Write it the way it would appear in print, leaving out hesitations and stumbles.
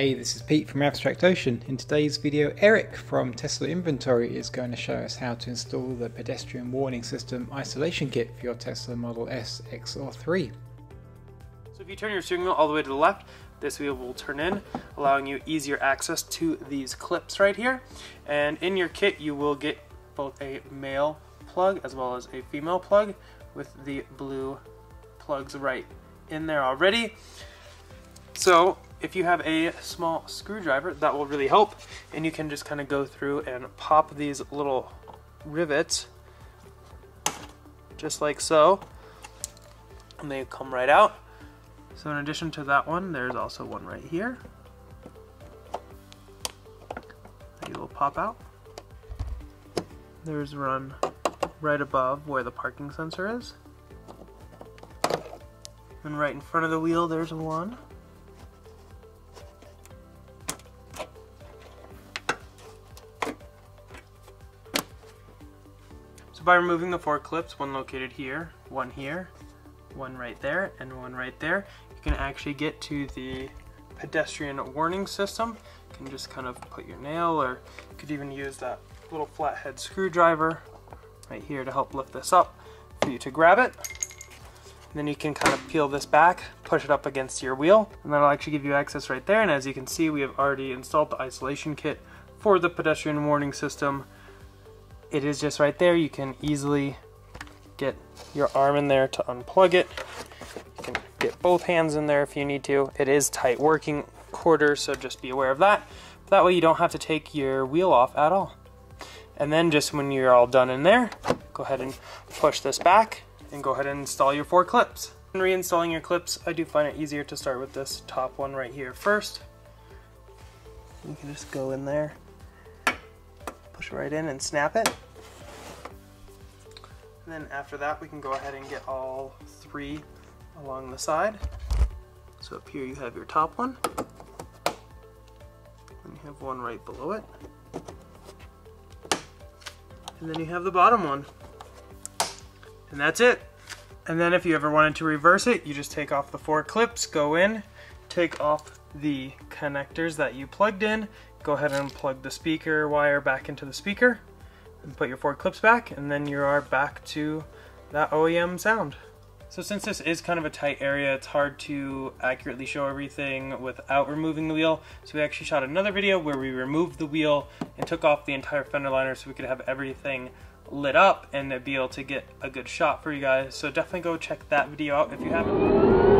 Hey, this is Pete from Abstract Ocean. In today's video, Eric from Tesla Inventory is going to show us how to install the pedestrian warning system isolation kit for your Tesla Model S, X or 3. So if you turn your steering wheel all the way to the left, this wheel will turn in, allowing you easier access to these clips right here. And in your kit, you will get both a male plug as well as a female plug with the blue plugs right in there already. So if you have a small screwdriver, that will really help, and you can just kind of go through and pop these little rivets just like so, and they come right out. So in addition to that one, there's also one right here that will pop out. There's one right above where the parking sensor is, and right in front of the wheel there's one. By removing the four clips, one located here, one right there, and one right there, you can actually get to the pedestrian warning system. You can just kind of put your nail, or you could even use that little flathead screwdriver right here to help lift this up for you to grab it. And then you can kind of peel this back, push it up against your wheel, and that'll actually give you access right there. And as you can see, we have already installed the isolation kit for the pedestrian warning system. It is just right there. You can easily get your arm in there to unplug it. You can get both hands in there if you need to. It is tight working quarters, so just be aware of that. That way you don't have to take your wheel off at all. And then just when you're all done in there, go ahead and push this back and go ahead and install your four clips. When reinstalling your clips, I do find it easier to start with this top one right here first. You can just go in there, push right in and snap it. And then after that, we can go ahead and get all three along the side. So up here you have your top one, and you have one right below it, and then you have the bottom one, and that's it. And then if you ever wanted to reverse it, you just take off the four clips, go in, take off the connectors that you plugged in, go ahead and plug the speaker wire back into the speaker, and put your four clips back, and then you are back to that OEM sound. So since this is kind of a tight area, it's hard to accurately show everything without removing the wheel. So we actually shot another video where we removed the wheel and took off the entire fender liner so we could have everything lit up and be able to get a good shot for you guys. So definitely go check that video out if you haven't.